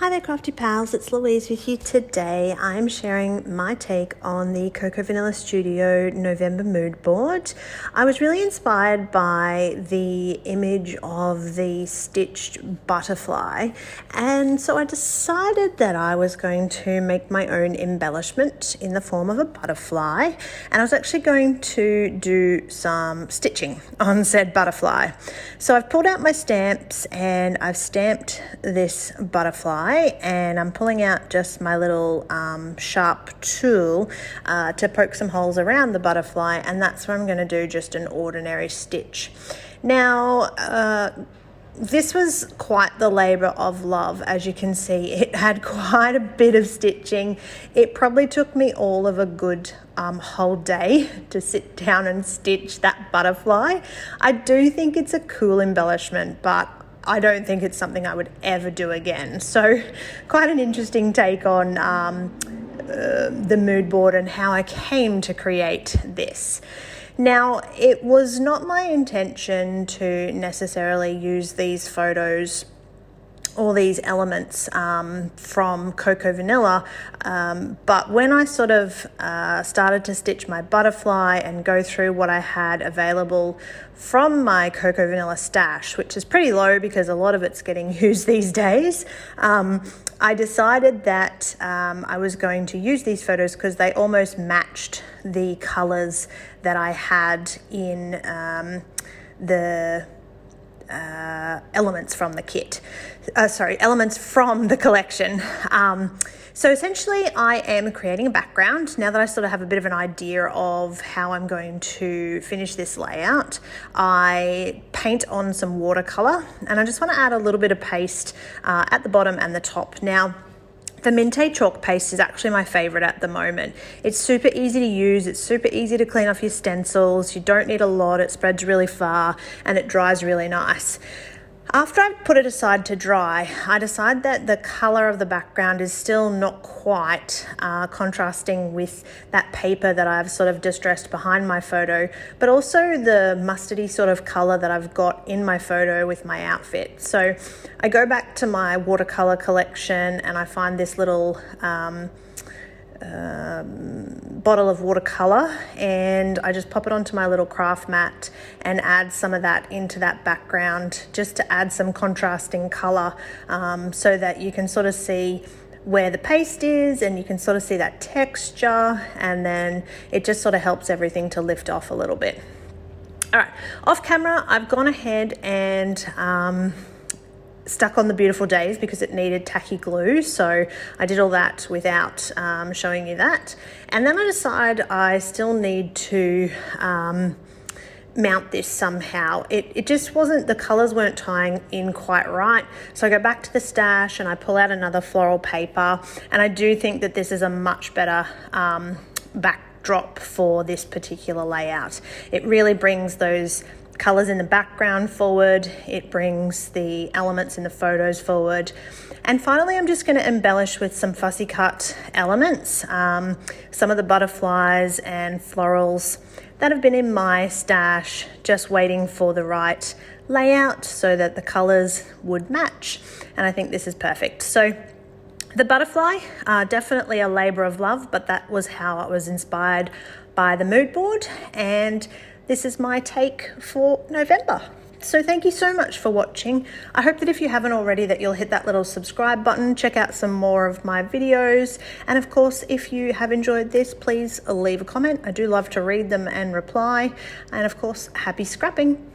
Hi there Crafty Pals, it's Louise with you today. I'm sharing my take on the Cocoa Vanilla Studio November mood board. I was really inspired by the image of the stitched butterfly, and so I decided that I was going to make my own embellishment in the form of a butterfly, and I was actually going to do some stitching on said butterfly. So I've pulled out my stamps and I've stamped this butterfly, and I'm pulling out just my little sharp tool to poke some holes around the butterfly, and that's where I'm going to do just an ordinary stitch. Now this was quite the labor of love. As you can see, it had quite a bit of stitching. It probably took me all of a good whole day to sit down and stitch that butterfly. I do think it's a cool embellishment, but I don't think it's something I would ever do again. So quite an interesting take on the mood board and how I came to create this. Now, it was not my intention to necessarily use these photos or these elements from Cocoa Vanilla, but when I sort of started to stitch my butterfly and go through what I had available from my Cocoa Vanilla stash, which is pretty low because a lot of it's getting used these days, I decided that I was going to use these photos because they almost matched the colors that I had in the elements from the kit. Elements from the collection. So essentially I am creating a background. Now that I sort of have a bit of an idea of how I'm going to finish this layout, I paint on some watercolor, and I just want to add a little bit of paste at the bottom and the top. Now, the Minte chalk paste is actually my favorite at the moment. It's super easy to use, it's super easy to clean off your stencils, you don't need a lot, it spreads really far, and it dries really nice. After I put it aside to dry, I decide that the color of the background is still not quite contrasting with that paper that I've sort of distressed behind my photo, but also the mustardy sort of color that I've got in my photo with my outfit. So I go back to my watercolor collection and I find this little bottle of watercolor, and I just pop it onto my little craft mat and add some of that into that background just to add some contrasting color, so that you can sort of see where the paste is and you can sort of see that texture, and then it just sort of helps everything to lift off a little bit. All right, off camera I've gone ahead and stuck on the Beautiful Days because it needed tacky glue, so I did all that without showing you that. And then I decide I still need to mount this somehow. It just wasn't, the colors weren't tying in quite right, so I go back to the stash and I pull out another floral paper, and I do think that this is a much better backdrop for this particular layout. It really brings those colors in the background forward, it brings the elements in the photos forward, and finally I'm just going to embellish with some fussy cut elements, some of the butterflies and florals that have been in my stash, just waiting for the right layout so that the colors would match, and I think this is perfect. So the butterfly, definitely a labor of love, but that was how I was inspired by the mood board, and this is my take for November. So thank you so much for watching. I hope that if you haven't already, that you'll hit that little subscribe button, check out some more of my videos, and of course if you have enjoyed this, please leave a comment. I do love to read them and reply, and of course happy scrapping.